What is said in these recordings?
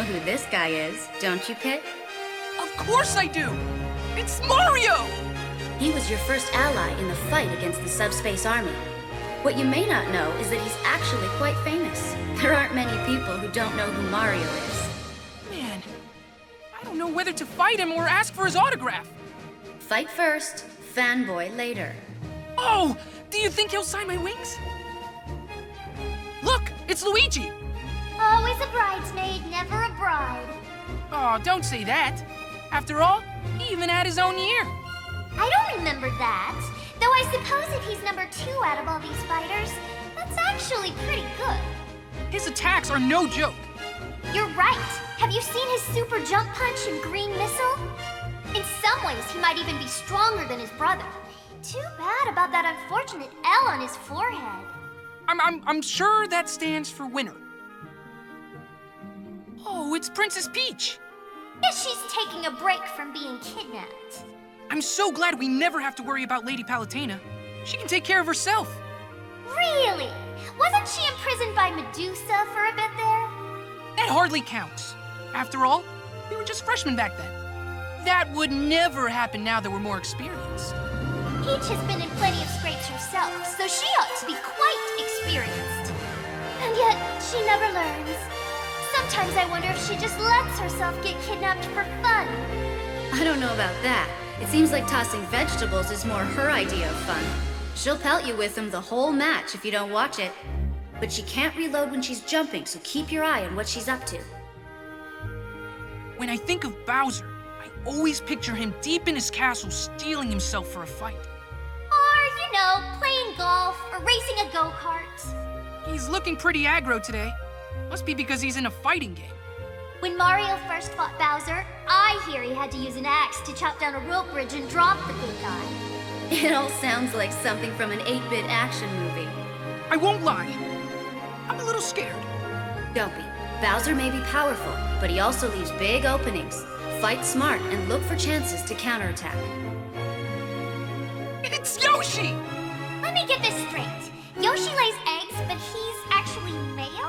know who this guy is, don't you, Pit? Of course I do! It's Mario! He was your first ally in the fight against the Subspace Army. What you may not know is that he's actually quite famous. There aren't many people who don't know who Mario is. Man, I don't know whether to fight him or ask for his autograph. Fight first, fanboy later. Oh! Do you think he'll sign my wings? Look! It's Luigi! Always a bridesmaid, never a bride. Oh, don't say that. After all, he even had his own year. I don't remember that. Though I suppose if he's number 2 out of all these fighters, that's actually pretty good. His attacks are no joke. You're right. Have you seen his super jump punch and green missile? In some ways, he might even be stronger than his brother. Too bad about that unfortunate L on his forehead. I'm sure that stands for winner. Oh, it's Princess Peach. Guess she's taking a break from being kidnapped. I'm so glad we never have to worry about Lady Palutena. She can take care of herself. Really? Wasn't she imprisoned by Medusa for a bit there? That hardly counts. After all, we were just freshmen back then. That would never happen now that we're more experienced. Peach has been in plenty of scrapes herself, so she ought to be quite experienced. And yet, she never learns. Sometimes I wonder if she just lets herself get kidnapped for fun. I don't know about that. It seems like tossing vegetables is more her idea of fun. She'll pelt you with them the whole match if you don't watch it. But she can't reload when she's jumping, so keep your eye on what she's up to. When I think of Bowser, I always picture him deep in his castle steeling himself for a fight. Or, you know, playing golf or racing a go-kart. He's looking pretty aggro today. Must be because he's in a fighting game. When Mario first fought Bowser, I hear he had to use an axe to chop down a rope bridge and drop the big guy. It all sounds like something from an 8-bit action movie. I won't lie. I'm a little scared. Don't be. Bowser may be powerful, but he also leaves big openings. Fight smart and look for chances to counterattack. It's Yoshi! Let me get this straight. Yoshi lays eggs, but he's actually male?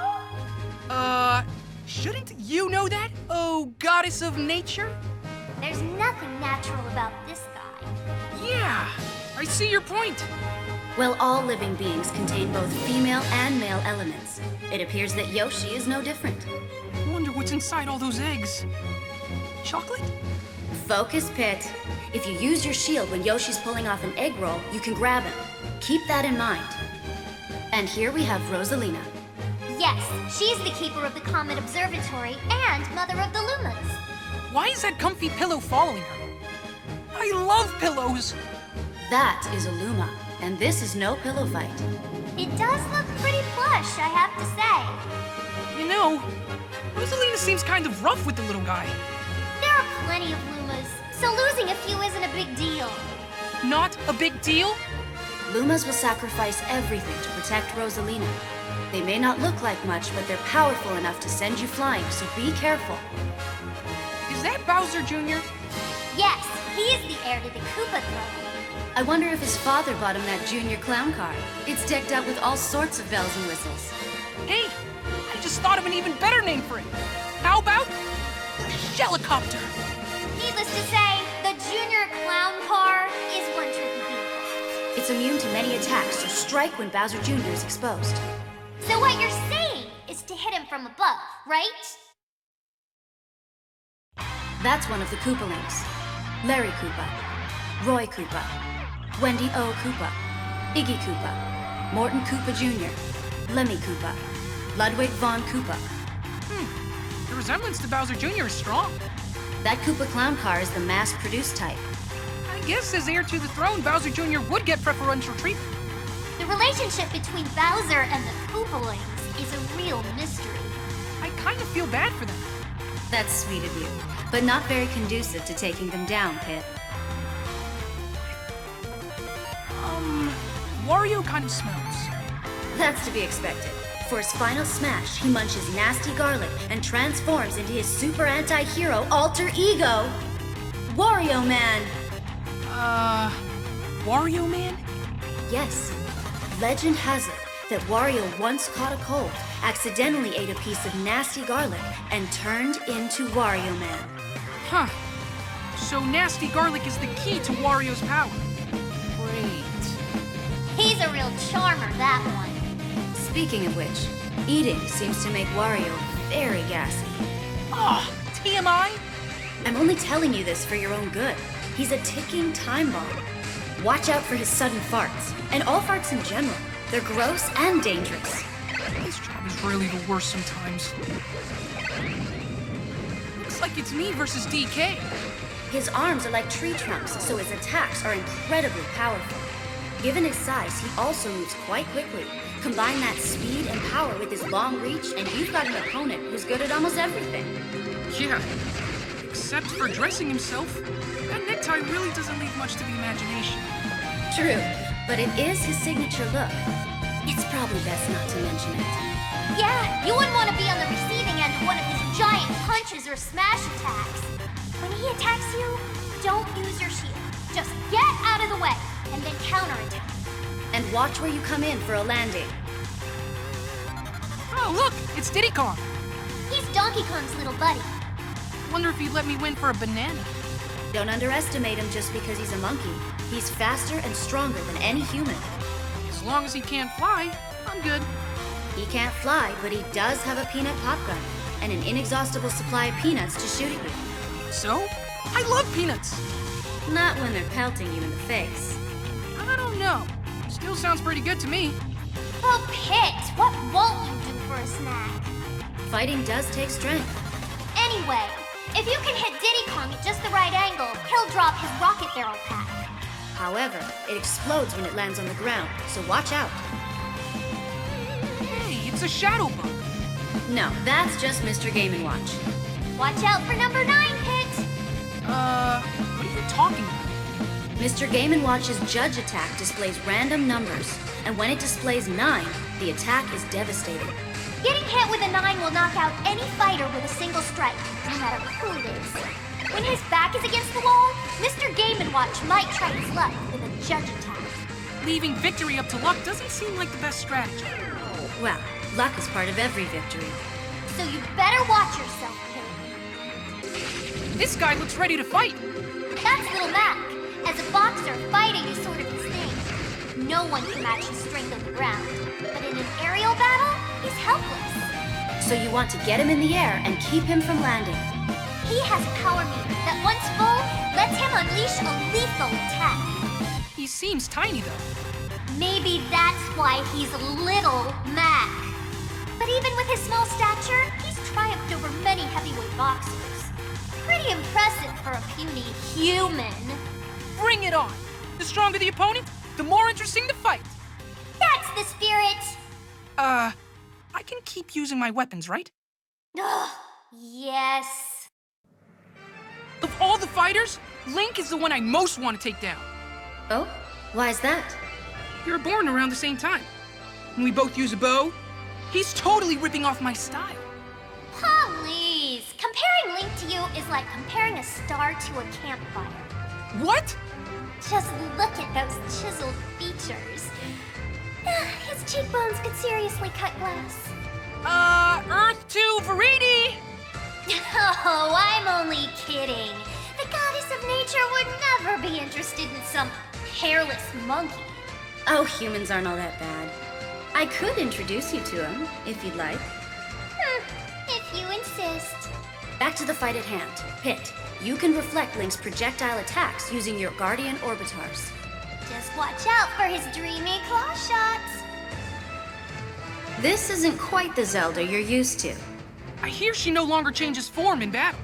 Shouldn't you know that? Oh, goddess of nature? There's nothing natural about this guy. Yeah, I see your point. Well, all living beings contain both female and male elements. It appears that Yoshi is no different. I wonder what's inside all those eggs. Chocolate? Focus, Pit. If you use your shield when Yoshi's pulling off an egg roll, you can grab him. Keep that in mind. And here we have Rosalina. Yes, she's the keeper of the Comet Observatory and mother of the Lumas. Why is that comfy pillow following her? I love pillows! That is a Luma, and this is no pillow fight. It does look pretty plush, I have to say. You know, Rosalina seems kind of rough with the little guy. There are plenty of Lumas, so losing a few isn't a big deal. Not a big deal? Lumas will sacrifice everything to protect Rosalina. They may not look like much, but they're powerful enough to send you flying, so be careful. Is that Bowser Jr.? Yes, he is the heir to the Koopa throne. I wonder if his father bought him that junior clown car. It's decked out with all sorts of bells and whistles. Hey, I just thought of an even better name for it. How about the Shellicopter? Needless to say, the junior clown car is one tricky vehicle. It's immune to many attacks, so strike when Bowser Jr. is exposed. So what you're saying is to hit him from above, right? That's one of the Koopalings. Larry Koopa, Roy Koopa, Wendy O. Koopa, Iggy Koopa, Morton Koopa Jr., Lemmy Koopa, Ludwig von Koopa. The resemblance to Bowser Jr. is strong. That Koopa clown car is the mass-produced type. I guess as heir to the throne, Bowser Jr. would get preferential treatment. The relationship between Bowser and the Koopalings is a real mystery. I kind of feel bad for them. That's sweet of you, but not very conducive to taking them down, Pit. Wario kind of smells. That's to be expected. For his final smash, he munches nasty garlic and transforms into his super anti-hero alter ego, Wario Man! Wario Man? Yes. Legend has it that Wario once caught a cold, accidentally ate a piece of nasty garlic, and turned into Wario Man. Huh. So nasty garlic is the key to Wario's power. Great. He's a real charmer, that one. Speaking of which, eating seems to make Wario very gassy. Oh, TMI? I'm only telling you this for your own good. He's a ticking time bomb. Watch out for his sudden farts, and all farts in general. They're gross and dangerous. This job is really the worst sometimes. Looks like it's me versus DK. His arms are like tree trunks, so his attacks are incredibly powerful. Given his size, he also moves quite quickly. Combine that speed and power with his long reach, and you've got an opponent who's good at almost everything. Yeah, except for dressing himself. That necktie really doesn't leave much to the imagination. True, but it is his signature look. It's probably best not to mention it. Yeah, you wouldn't want to be on the receiving end of one of his giant punches or smash attacks. When he attacks you, don't use your shield. Just get out of the way, and then counterattack. And watch where you come in for a landing. Oh, look, it's Diddy Kong. He's Donkey Kong's little buddy. Wonder if he'd let me win for a banana. Don't underestimate him just because he's a monkey. He's faster and stronger than any human. As long as he can't fly, I'm good. He can't fly, but he does have a peanut pop gun and an inexhaustible supply of peanuts to shoot at you. So? I love peanuts. Not when they're pelting you in the face. I don't know. Still sounds pretty good to me. Oh, Pit, what won't you do for a snack? Fighting does take strength. Anyway, if you can hit Diddy Kong at just the right angle, he'll drop his rocket barrel pack. However, it explodes when it lands on the ground, so watch out. Hey, it's a shadow bug. No, that's just Mr. Game & Watch. Watch out for number 9, Pit. What are you talking about? Mr. Game & Watch's judge attack displays random numbers, and when it displays 9, the attack is devastating. Getting hit with a 9 will knock out any fighter with a single strike, no matter who it is. When his back is against the wall, Mr. Game & Watch might try his luck with a judge attack. Leaving victory up to luck doesn't seem like the best strategy. Well, luck is part of every victory. So you better watch yourself, Pit. This guy looks ready to fight. That's Little Mac. As a boxer, fighting is sort of his thing. No one can match his strength on the ground. But in an aerial battle, he's helpless. So you want to get him in the air and keep him from landing. He has a power meter that once full, lets him unleash a lethal attack. He seems tiny, though. Maybe that's why he's Little Mac. But even with his small stature, he's triumphed over many heavyweight boxers. Pretty impressive for a puny human. Bring it on. The stronger the opponent, the more interesting the fight. That's the spirit. I can keep using my weapons, right? Ugh, yes. Of all the fighters, Link is the one I most want to take down. Oh? Why is that? We were born around the same time. And we both use a bow. He's totally ripping off my style. Please. Comparing Link to you is like comparing a star to a campfire. What? Just look at those chiseled features. His cheekbones could seriously cut glass. Earth to Veridi! Oh, I'm only kidding. The goddess of nature would never be interested in some hairless monkey. Oh, humans aren't all that bad. I could introduce you to him, if you'd like. If you insist. Back to the fight at hand. Pit, you can reflect Link's projectile attacks using your Guardian Orbitars. Just watch out for his dreamy claw shots. This isn't quite the Zelda you're used to. I hear she no longer changes form in battle.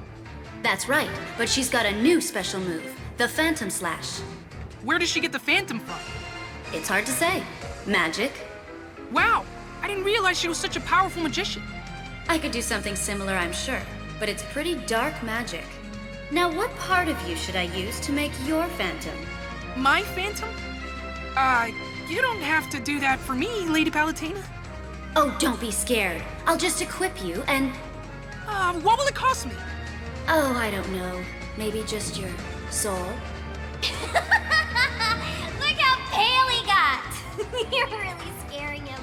That's right, but she's got a new special move, the Phantom Slash. Where does she get the Phantom from? It's hard to say. Magic. Wow, I didn't realize she was such a powerful magician. I could do something similar, I'm sure, but it's pretty dark magic. Now, what part of you should I use to make your Phantom? My Phantom? You don't have to do that for me, Lady Palutena. Oh, don't be scared. I'll just equip you and... What will it cost me? Oh, I don't know. Maybe just your soul? Look how pale he got. You're really scaring him.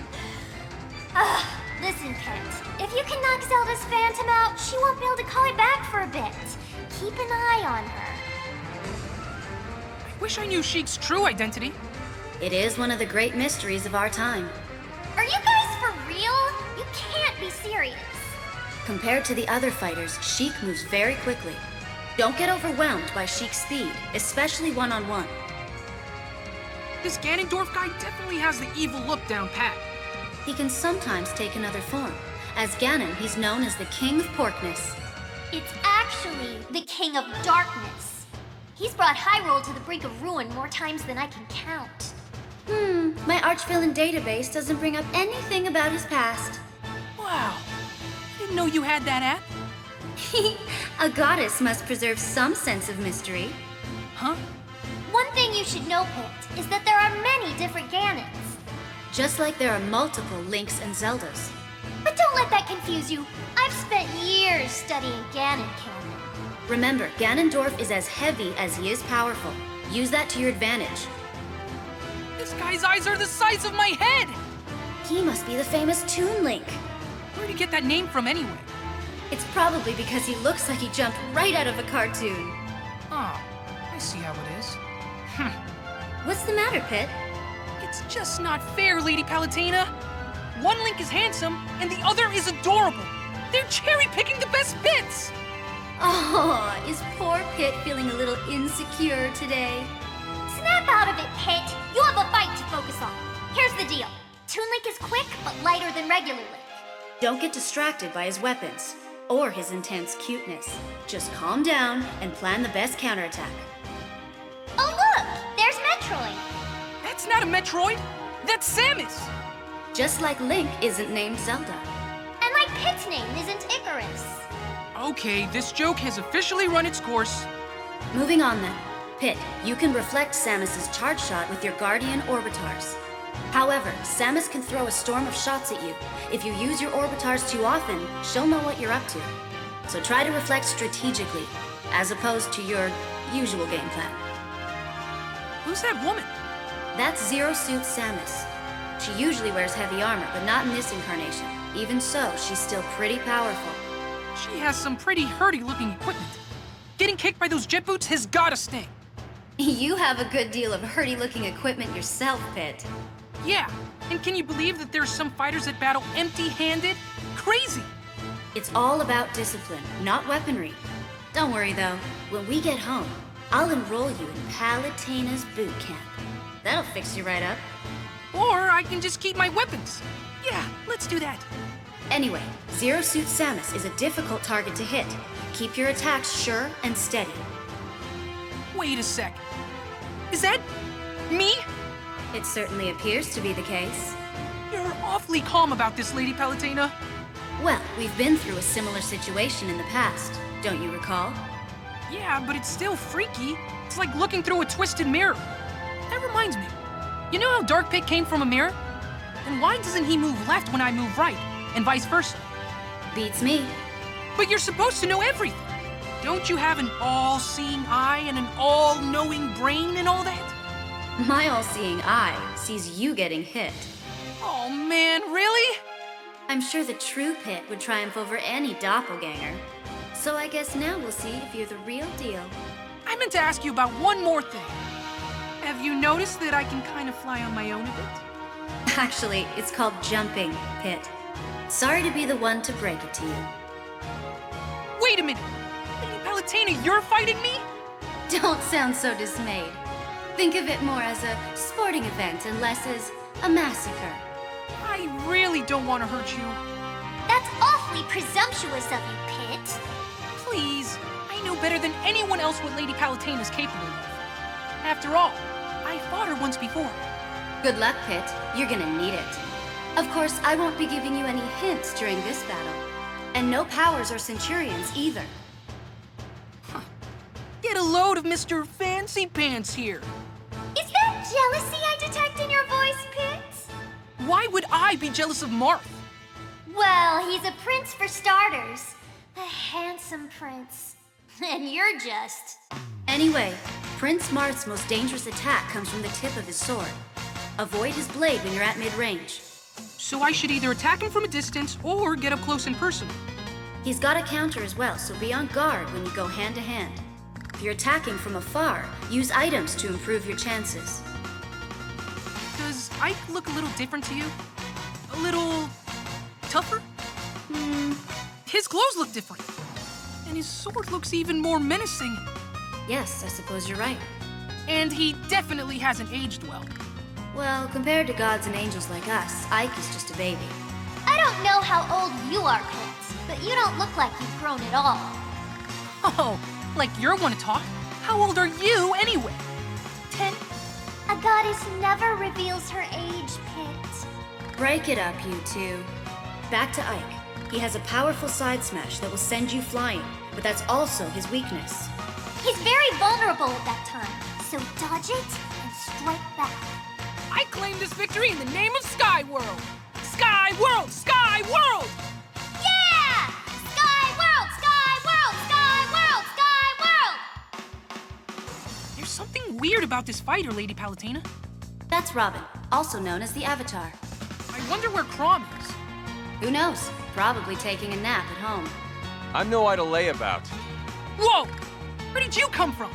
Ugh, listen, Pit. If you can knock Zelda's phantom out, she won't be able to call it back for a bit. Keep an eye on her. I wish I knew Sheik's true identity. It is one of the great mysteries of our time. Are you guys for real? You can't be serious. Compared to the other fighters, Sheik moves very quickly. Don't get overwhelmed by Sheik's speed, especially one-on-one. This Ganondorf guy definitely has the evil look down pat. He can sometimes take another form. As Ganon, he's known as the King of Porkness. It's actually the King of Darkness. He's brought Hyrule to the brink of ruin more times than I can count. My arch-villain database doesn't bring up anything about his past. Wow. Didn't know you had that app. A goddess must preserve some sense of mystery. Huh? One thing you should know, Pit, is that there are many different Ganons. Just like there are multiple Links and Zeldas. But don't let that confuse you. I've spent years studying Ganon canon. Remember, Ganondorf is as heavy as he is powerful. Use that to your advantage. This guy's eyes are the size of my head! He must be the famous Toon Link. Where'd he get that name from anyway? It's probably because he looks like he jumped right out of a cartoon. Oh, I see how it is. What's the matter, Pit? It's just not fair, Lady Palutena. One Link is handsome, and the other is adorable. They're cherry-picking the best bits! Oh, is poor Pit feeling a little insecure today? Snap out of it, Pit. You have a fight to focus on. Here's the deal. Toon Link is quick, but lighter than regular Link. Don't get distracted by his weapons, or his intense cuteness. Just calm down and plan the best counterattack. Oh look! There's Metroid! That's not a Metroid! That's Samus! Just like Link isn't named Zelda. And like Pit's name isn't Icarus. Okay, this joke has officially run its course. Moving on then. Pit, you can reflect Samus's charge shot with your Guardian Orbitars. However, Samus can throw a storm of shots at you. If you use your Orbitars too often, she'll know what you're up to. So try to reflect strategically, as opposed to your usual game plan. Who's that woman? That's Zero Suit Samus. She usually wears heavy armor, but not in this incarnation. Even so, she's still pretty powerful. She has some pretty hurdy-looking equipment. Getting kicked by those jet boots has gotta sting. You have a good deal of hurdy-looking equipment yourself, Pit. Yeah, and can you believe that there's some fighters that battle empty-handed? Crazy! It's all about discipline, not weaponry. Don't worry though, when we get home, I'll enroll you in Palutena's boot camp. That'll fix you right up. Or I can just keep my weapons. Yeah, let's do that. Anyway, Zero Suit Samus is a difficult target to hit. Keep your attacks sure and steady. Wait a sec. Is that me? It certainly appears to be the case. You're awfully calm about this, Lady Palutena. Well, we've been through a similar situation in the past, don't you recall? Yeah, but it's still freaky. It's like looking through a twisted mirror. That reminds me. You know how Dark Pit came from a mirror? Then why doesn't he move left when I move right, and vice versa? Beats me. But you're supposed to know everything. Don't you have an all-seeing eye and an all-knowing brain and all that? My all-seeing eye sees you getting hit. Oh man, really? I'm sure the true Pit would triumph over any doppelganger. So I guess now we'll see if you're the real deal. I meant to ask you about one more thing. Have you noticed that I can kind of fly on my own a bit? Actually, it's called jumping, Pit. Sorry to be the one to break it to you. Wait a minute! Lady Palutena, you're fighting me? Don't sound so dismayed. Think of it more as a sporting event and less as a massacre. I really don't want to hurt you. That's awfully presumptuous of you, Pit. Please, I know better than anyone else what Lady Palutena is capable of. After all, I fought her once before. Good luck, Pit. You're gonna need it. Of course, I won't be giving you any hints during this battle. And no powers or centurions either. Get a load of Mr. Fancy Pants here. Is that jealousy I detect in your voice, Pit? Why would I be jealous of Marth? Well, he's a prince for starters. A handsome prince. And you're just... Anyway, Prince Marth's most dangerous attack comes from the tip of his sword. Avoid his blade when you're at mid-range. So I should either attack him from a distance or get up close and personal. He's got a counter as well, so be on guard when you go hand to hand. If you're attacking from afar, use items to improve your chances. Does Ike look a little different to you? A little tougher? His clothes look different. And his sword looks even more menacing. Yes, I suppose you're right. And he definitely hasn't aged well. Well, compared to gods and angels like us, Ike is just a baby. I don't know how old you are, Pit, but you don't look like you've grown at all. Oh, like you're one to talk? How old are you anyway? 10? A goddess never reveals her age, Pit. Break it up, you two. Back to Ike. He has a powerful side smash that will send you flying, but that's also his weakness. He's very vulnerable at that time, so dodge it and strike back. I claim this victory in the name of Sky World! Sky World! Sky World! Yeah! Sky World! Sky World! Sky World! Sky World! There's something weird about this fighter, Lady Palutena. That's Robin, also known as the Avatar. I wonder where Crom is. Who knows? Probably taking a nap at home. I'm no idle layabout. Whoa! Where did you come from?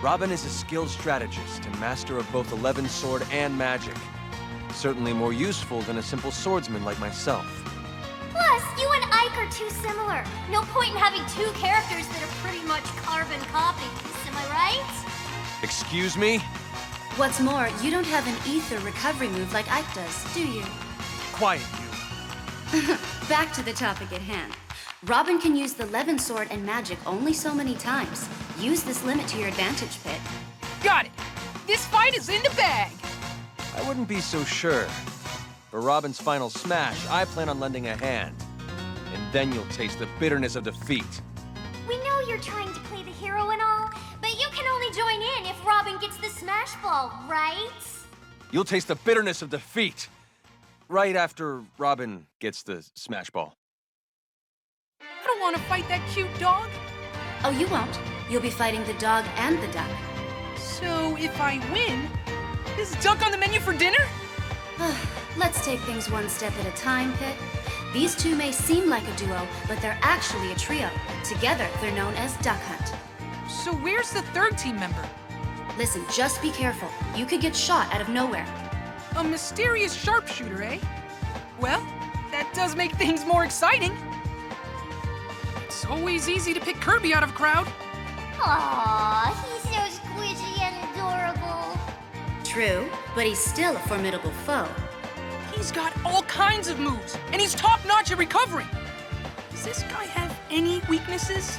Robin is a skilled strategist and master of both 11 sword and magic. Certainly more useful than a simple swordsman like myself. Plus, you and Ike are too similar. No point in having two characters that are pretty much carbon copies, am I right? Excuse me? What's more, you don't have an ether recovery move like Ike does, do you? Quiet, you. Back to the topic at hand. Robin can use the Levin sword and magic only so many times. Use this limit to your advantage, Pit. Got it! This fight is in the bag! I wouldn't be so sure. For Robin's final smash, I plan on lending a hand. And then you'll taste the bitterness of defeat. We know you're trying to play the hero and all, but you can only join in if Robin gets the smash ball, right? You'll taste the bitterness of defeat. Right after Robin gets the smash ball. I don't want to fight that cute dog. Oh, you won't. You'll be fighting the dog and the duck. So if I win, is duck on the menu for dinner? Let's take things one step at a time, Pit. These two may seem like a duo, but they're actually a trio. Together, they're known as Duck Hunt. So where's the third team member? Listen, just be careful. You could get shot out of nowhere. A mysterious sharpshooter, eh? Well, that does make things more exciting. It's always easy to pick Kirby out of a crowd. Aww, he's so squishy and adorable. True, but he's still a formidable foe. He's got all kinds of moves, and he's top-notch at recovery. Does this guy have any weaknesses?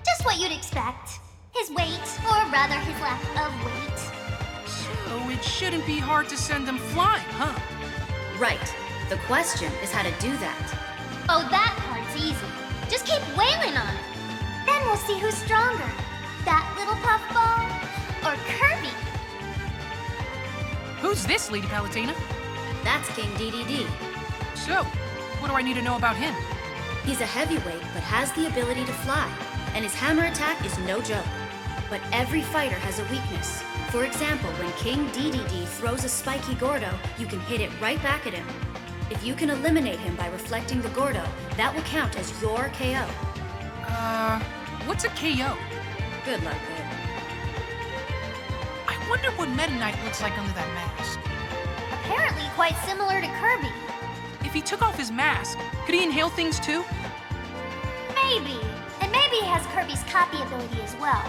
Just what you'd expect. His weight, or rather his lack of weight. So it shouldn't be hard to send him flying, huh? Right. The question is how to do that. Oh, that part's easy. Just keep wailing on it. Then we'll see who's stronger. That little puffball, or Kirby? Who's this, Lady Palutena? That's King DDD. So, what do I need to know about him? He's a heavyweight, but has the ability to fly. And his hammer attack is no joke. But every fighter has a weakness. For example, when King DDD throws a spiky Gordo, you can hit it right back at him. If you can eliminate him by reflecting the Gordo, that will count as your KO. What's a KO? Good luck, Pit. I wonder what Meta Knight looks like under that mask. Apparently quite similar to Kirby. If he took off his mask, could he inhale things too? Maybe. And maybe he has Kirby's copy ability as well.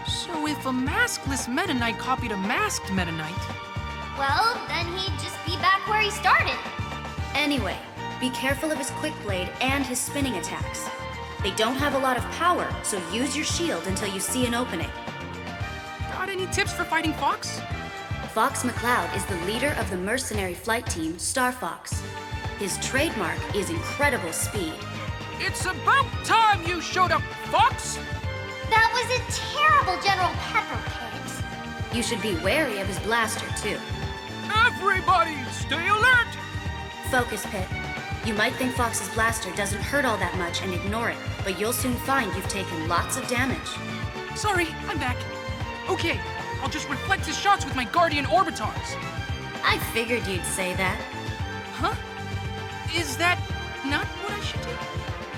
So if a maskless Meta Knight copied a masked Meta Knight... Well, then he'd just be back where he started. Anyway, be careful of his quick blade and his spinning attacks. They don't have a lot of power, so use your shield until you see an opening. Got any tips for fighting Fox? Fox McCloud is the leader of the mercenary flight team, Star Fox. His trademark is incredible speed. It's about time you showed up, Fox! That was a terrible General Pepper, Pit. You should be wary of his blaster, too. Everybody, stay alert! Focus, Pit. You might think Fox's blaster doesn't hurt all that much and ignore it, but you'll soon find you've taken lots of damage. Sorry, I'm back. Okay, I'll just reflect his shots with my Guardian Orbitars. I figured you'd say that. Huh? Is that not what I should do?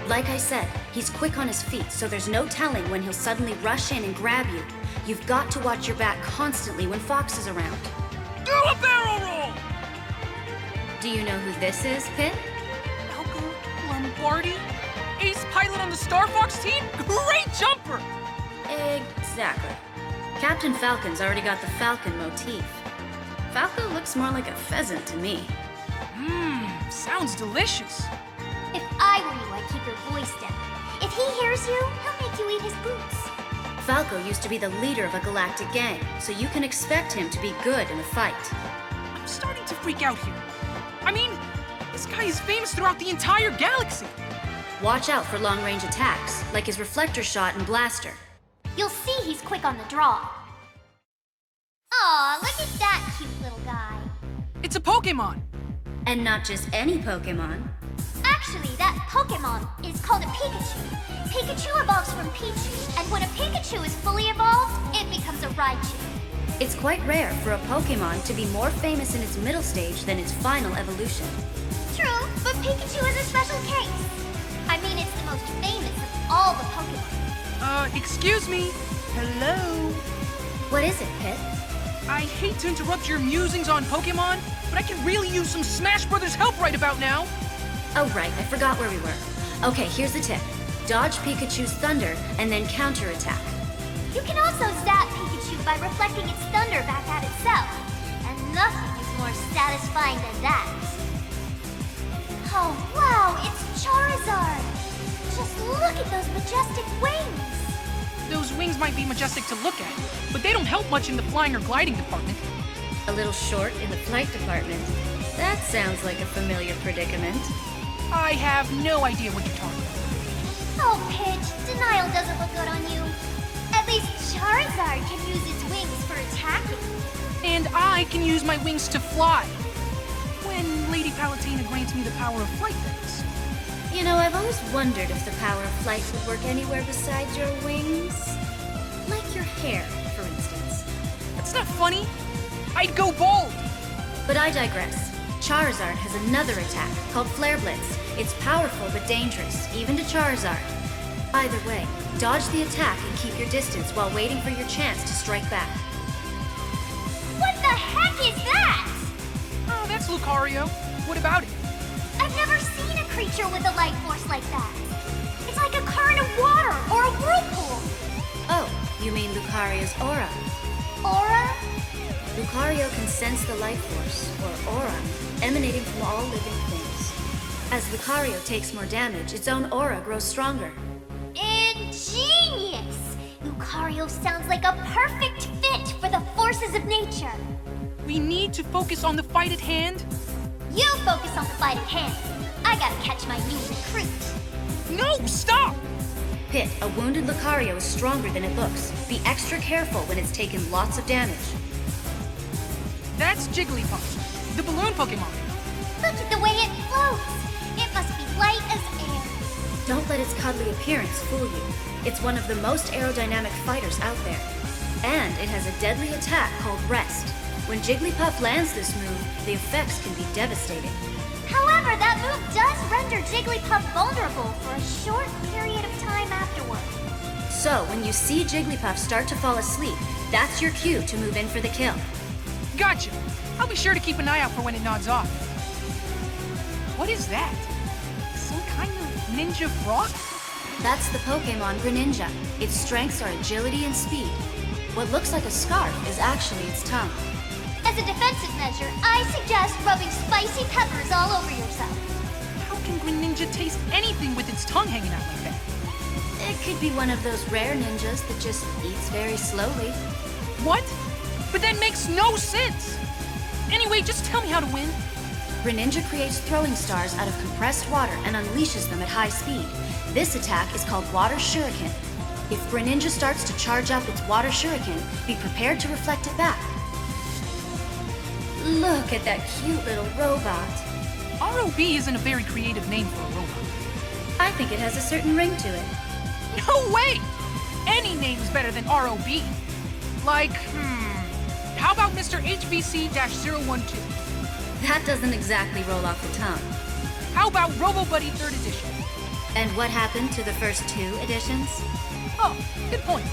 Like I said, he's quick on his feet, so there's no telling when he'll suddenly rush in and grab you. You've got to watch your back constantly when Fox is around. Do a barrel roll! Do you know who this is, Pit? Falco Lombardi? Ace pilot on the Star Fox team? Great jumper! Exactly. Captain Falcon's already got the falcon motif. Falco looks more like a pheasant to me. Sounds delicious. If I were you, I'd keep your voice down. If he hears you, he'll make you eat his boots. Falco used to be the leader of a galactic gang, so you can expect him to be good in a fight. I'm starting to freak out here. I mean, this guy is famous throughout the entire galaxy. Watch out for long-range attacks, like his reflector shot and blaster. You'll see he's quick on the draw. Aw, look at that cute little guy. It's a Pokemon. And not just any Pokemon. Actually, that Pokemon is called a Pikachu. Pikachu evolves from Pichu, and when a Pikachu is fully evolved, it becomes a Raichu. It's quite rare for a Pokemon to be more famous in its middle stage than its final evolution. True, but Pikachu is a special case. I mean, it's the most famous of all the Pokemon. Excuse me. Hello? What is it, Pit? I hate to interrupt your musings on Pokemon, but I can really use some Smash Brothers help right about now. Oh, right, I forgot where we were. Okay, here's the tip. Dodge Pikachu's thunder, and then counterattack. You can also zap Pikachu by reflecting its thunder back at itself. And nothing is more satisfying than that. Oh, wow, it's Charizard! Just look at those majestic wings! Those wings might be majestic to look at, but they don't help much in the flying or gliding department. A little short in the flight department. That sounds like a familiar predicament. I have no idea what you're talking about. Oh, Pidge, denial doesn't look good on you. At least Charizard can use its wings for attacking. And I can use my wings to fly. When Lady Palutena grants me the power of flight, that is. You know, I've always wondered if the power of flight would work anywhere besides your wings. Like your hair, for instance. That's not funny. I'd go bald. But I digress. Charizard has another attack called Flare Blitz. It's powerful but dangerous, even to Charizard. Either way, dodge the attack and keep your distance while waiting for your chance to strike back. What the heck is that? Oh, that's Lucario. What about it? I've never seen a creature with a life force like that. It's like a current of water or a whirlpool. Oh, you mean Lucario's aura. Aura? Lucario can sense the life force, or aura, emanating from all living things. As Lucario takes more damage, its own aura grows stronger. Ingenious! Lucario sounds like a perfect fit for the forces of nature. We need to focus on the fight at hand. You focus on the fight at hand. I gotta catch my new recruit. No, stop! Pit, a wounded Lucario is stronger than it looks. Be extra careful when it's taken lots of damage. That's Jigglypuff, the balloon Pokemon. Look at the way it floats. It must be light as air. Don't let its cuddly appearance fool you. It's one of the most aerodynamic fighters out there. And it has a deadly attack called Rest. When Jigglypuff lands this move, the effects can be devastating. However, that move does render Jigglypuff vulnerable for a short period of time afterward. So, when you see Jigglypuff start to fall asleep, that's your cue to move in for the kill. Gotcha. I'll be sure to keep an eye out for when it nods off. What is that? Some kind of ninja frog? That's the Pokemon Greninja. Its strengths are agility and speed. What looks like a scarf is actually its tongue. As a defensive measure, I suggest rubbing spicy peppers all over yourself. How can Greninja taste anything with its tongue hanging out like that? It could be one of those rare ninjas that just eats very slowly. What? But that makes no sense! Anyway, just tell me how to win. Greninja creates throwing stars out of compressed water and unleashes them at high speed. This attack is called Water Shuriken. If Greninja starts to charge up its Water Shuriken, be prepared to reflect it back. Look at that cute little robot. ROB isn't a very creative name for a robot. I think it has a certain ring to it. No way! Any name's better than ROB. Like, how about Mr. HBC-012? That doesn't exactly roll off the tongue. How about Robo Buddy 3rd edition? And what happened to the first 2 editions? Oh, good point.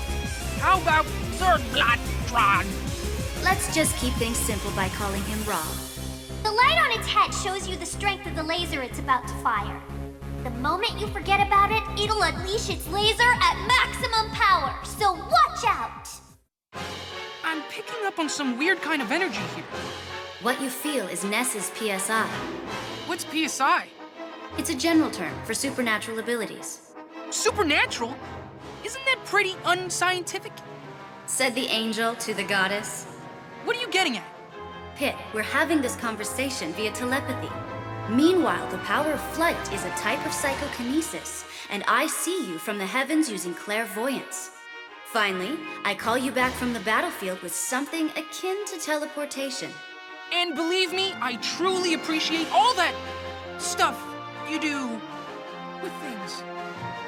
How about Third Blood Tron? Let's just keep things simple by calling him Rob. The light on its head shows you the strength of the laser it's about to fire. The moment you forget about it, it'll unleash its laser at maximum power, so watch out! I'm picking up on some weird kind of energy here. What you feel is Ness's PSI. What's PSI? It's a general term for supernatural abilities. Supernatural? Isn't that pretty unscientific? Said the angel to the goddess. What are you getting at? Pit, we're having this conversation via telepathy. Meanwhile, the power of flight is a type of psychokinesis, and I see you from the heavens using clairvoyance. Finally, I call you back from the battlefield with something akin to teleportation. And believe me, I truly appreciate all that stuff you do with things.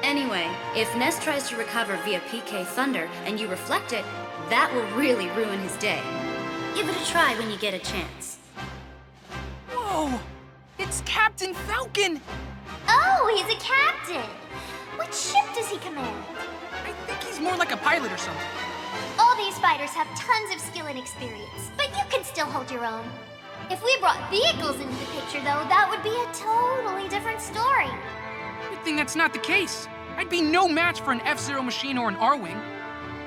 Anyway, if Ness tries to recover via PK Thunder and you reflect it, that will really ruin his day. Give it a try when you get a chance. Whoa! It's Captain Falcon! Oh, he's a captain! What ship does he command? I think he's more like a pilot or something. All these fighters have tons of skill and experience, but you can still hold your own. If we brought vehicles into the picture, though, that would be a totally different story. Good thing that's not the case. I'd be no match for an F-Zero machine or an R-Wing.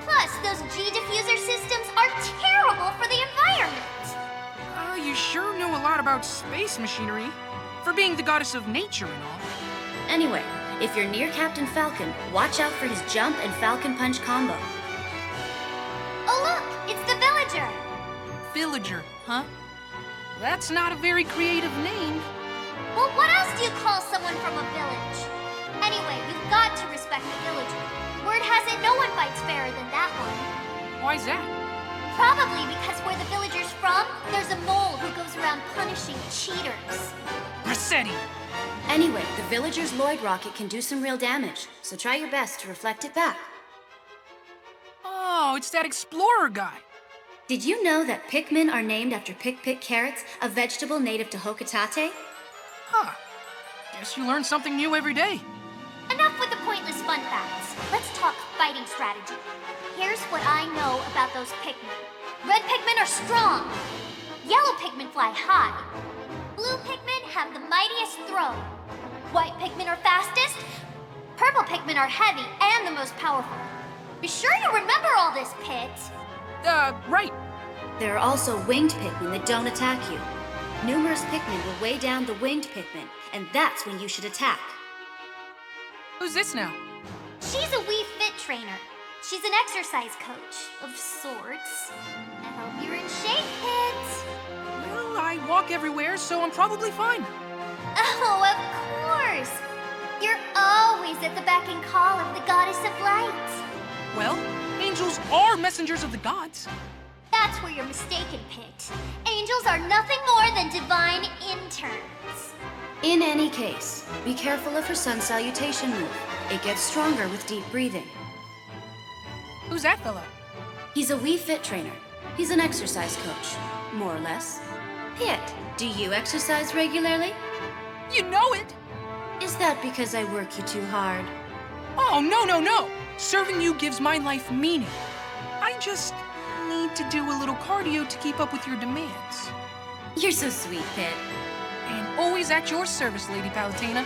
Plus, those G-diffuser systems are terrible for the environment. You sure know a lot about space machinery, for being the goddess of nature and all. Anyway, if you're near Captain Falcon, watch out for his jump and Falcon Punch combo. Oh look, it's the villager. Villager, huh? That's not a very creative name. Well, what else do you call someone from a village? Anyway, you've got to respect the villager. Word has it no one fights fairer than that one. Why's that? Probably because where the villager's from, there's a mole who goes around punishing cheaters. Rossetti! Anyway, the villager's Lloyd rocket can do some real damage, so try your best to reflect it back. Oh, it's that explorer guy. Did you know that Pikmin are named after Pick carrots, a vegetable native to Hokitate? Huh. Guess you learn something new every day. Enough with the pointless fun facts. Let's talk fighting strategy. Here's what I know about those Pikmin. Red Pikmin are strong. Yellow Pikmin fly high. Blue Pikmin have the mightiest throw. White Pikmin are fastest. Purple Pikmin are heavy and the most powerful. Be sure you remember all this, Pit. Right. There are also winged Pikmin that don't attack you. Numerous Pikmin will weigh down the winged Pikmin, and that's when you should attack. Who's this now? She's a Wii Fit trainer. She's an exercise coach, of sorts. I hope you're in shape, Pit. Well, I walk everywhere, so I'm probably fine. Oh, of course. You're always at the beck and call of the goddess of light. Well, angels are messengers of the gods. That's where you're mistaken, Pit. Angels are nothing more than divine interns. In any case, be careful of her sun salutation move. It gets stronger with deep breathing. Who's that fellow? He's a Wii Fit trainer. He's an exercise coach, more or less. Pit, do you exercise regularly? You know it! Is that because I work you too hard? Oh, no. Serving you gives my life meaning. I just need to do a little cardio to keep up with your demands. You're so sweet, Pit. And always at your service, Lady Palutena.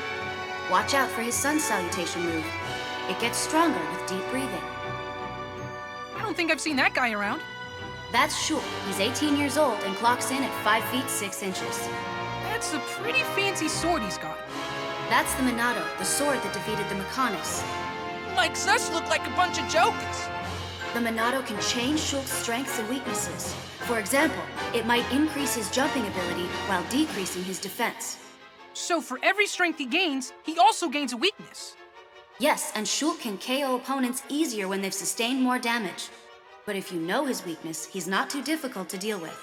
Watch out for his sun salutation move. It gets stronger with deep breathing. I don't think I've seen that guy around. That's Shul. He's 18 years old and clocks in at 5 feet 6 inches. That's a pretty fancy sword he's got. That's the Minato, the sword that defeated the Mechonis. Makes us look like a bunch of jokers. The Minato can change Shulk's strengths and weaknesses. For example, it might increase his jumping ability while decreasing his defense. So for every strength he gains, he also gains a weakness. Yes, and Shulk can KO opponents easier when they've sustained more damage. But if you know his weakness, he's not too difficult to deal with.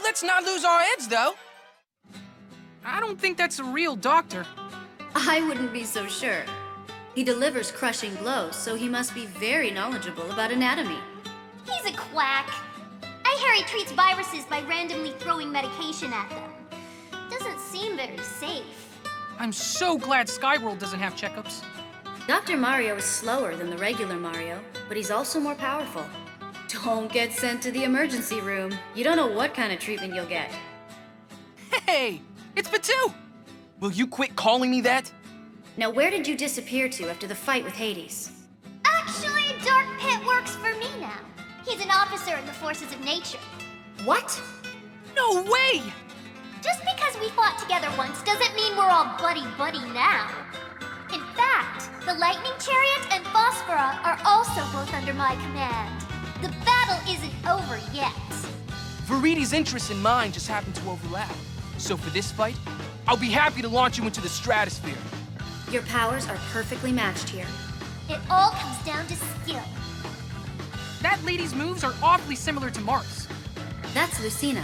Let's not lose our heads, though. I don't think that's a real doctor. I wouldn't be so sure. He delivers crushing blows, so he must be very knowledgeable about anatomy. He's a quack. I hear he treats viruses by randomly throwing medication at them. seem very safe. I'm so glad Skyworld doesn't have checkups. Dr. Mario is slower than the regular Mario, but he's also more powerful. Don't get sent to the emergency room. You don't know what kind of treatment you'll get. Hey, it's Batu! Will you quit calling me that? Now, where did you disappear to after the fight with Hades? Actually, Dark Pit works for me now. He's an officer in the forces of nature. What? No way! Just because we fought together once doesn't mean we're all buddy-buddy now. In fact, the Lightning Chariot and Phosphora are also both under my command. The battle isn't over yet. Viridi's interests and mine just happen to overlap. So for this fight, I'll be happy to launch you into the stratosphere. Your powers are perfectly matched here. It all comes down to skill. That lady's moves are awfully similar to Marth's. That's Lucina.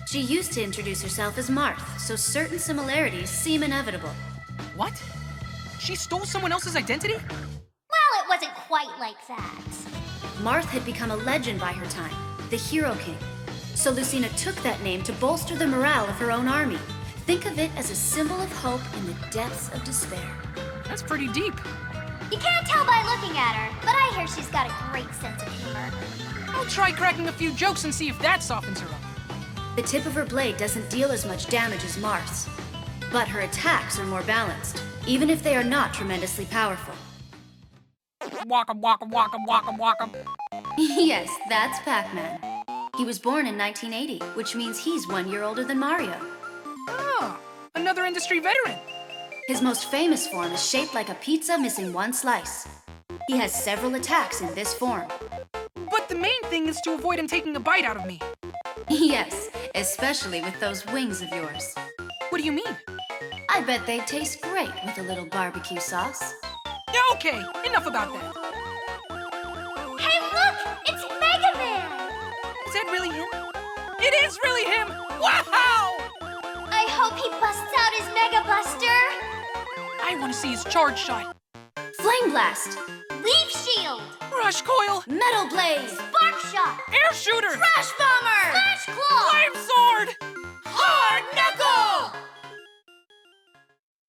She used to introduce herself as Marth, so certain similarities seem inevitable. What? She stole someone else's identity? Well, it wasn't quite like that. Marth had become a legend by her time, the Hero King. So Lucina took that name to bolster the morale of her own army. Think of it as a symbol of hope in the depths of despair. That's pretty deep. You can't tell by looking at her, but I hear she's got a great sense of humor. I'll try cracking a few jokes and see if that softens her up. The tip of her blade doesn't deal as much damage as Marth's, but her attacks are more balanced, even if they are not tremendously powerful. Waka waka waka waka waka. Yes, that's Pac-Man. He was born in 1980, which means he's 1 year older than Mario. Ah, another industry veteran. His most famous form is shaped like a pizza missing one slice. He has several attacks in this form. But the main thing is to avoid him taking a bite out of me. Yes, especially with those wings of yours. What do you mean? I bet they'd taste great with a little barbecue sauce. Yeah, okay, enough about that. Hey, look! It's Mega Man! Is that really him? It is really him! Wow! I hope he busts out his Mega Buster! I want to see his charge shot. Flame Blast! Leaf Shield! Rush coil! Metal Blaze! Spark Shot! Air shooter! Crash Bomber! Flash Claw! Flame sword! Hard Knuckle!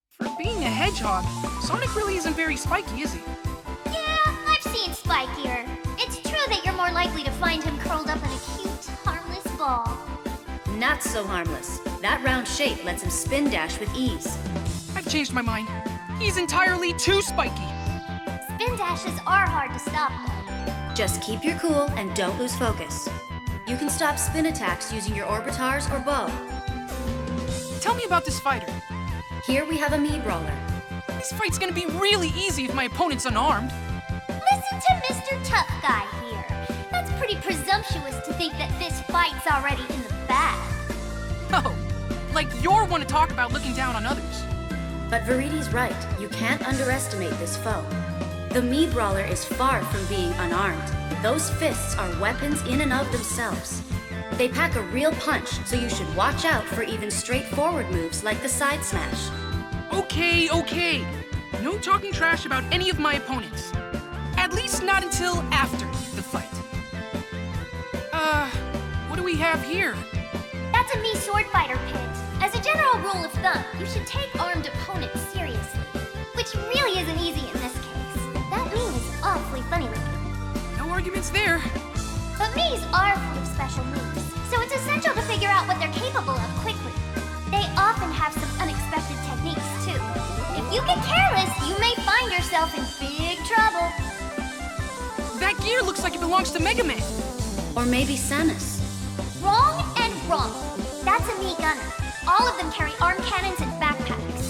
For being a hedgehog, Sonic really isn't very spiky, is he? Yeah, I've seen spikier. It's true that you're more likely to find him curled up in a cute, harmless ball. Not so harmless. That round shape lets him spin dash with ease. I've changed my mind. He's entirely too spiky. Spin dashes are hard to stop, though. Just keep your cool and don't lose focus. You can stop spin attacks using your orbitars or bow. Tell me about this fighter. Here we have a Mii Brawler. This fight's gonna be really easy if my opponent's unarmed. Listen to Mr. Tough Guy here. That's pretty presumptuous to think that this fight's already in the bag. Oh, like you're one to talk about looking down on others. But Viridi's right. You can't underestimate this foe. The Mii Brawler is far from being unarmed. Those fists are weapons in and of themselves. They pack a real punch, so you should watch out for even straightforward moves like the side smash. Okay, okay. No talking trash about any of my opponents. At least not until after the fight. What do we have here? That's a Mii sword fighter pit. As a general rule of thumb, you should take armed opponents seriously. Which really isn't easy in this case. That Mii is awfully funny looking. No arguments there. But Mii's are full of special moves, so it's essential to figure out what they're capable of quickly. They often have some unexpected techniques, too. If you get careless, you may find yourself in big trouble. That gear looks like it belongs to Mega Man. Or maybe Samus. Wrong and wrong. That's a Mii gunner. All of them carry arm cannons and backpacks.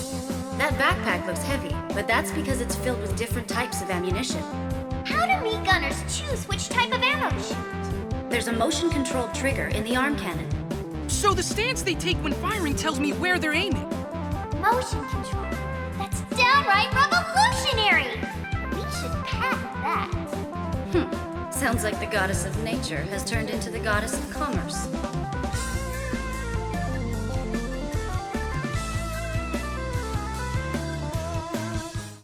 That backpack looks heavy, but that's because it's filled with different types of ammunition. How do Mii gunners choose which type of ammo to shoot? There's a motion-controlled trigger in the arm cannon. So the stance they take when firing tells me where they're aiming. Motion control. That's downright revolutionary! We should patent that. Sounds like the goddess of nature has turned into the goddess of commerce.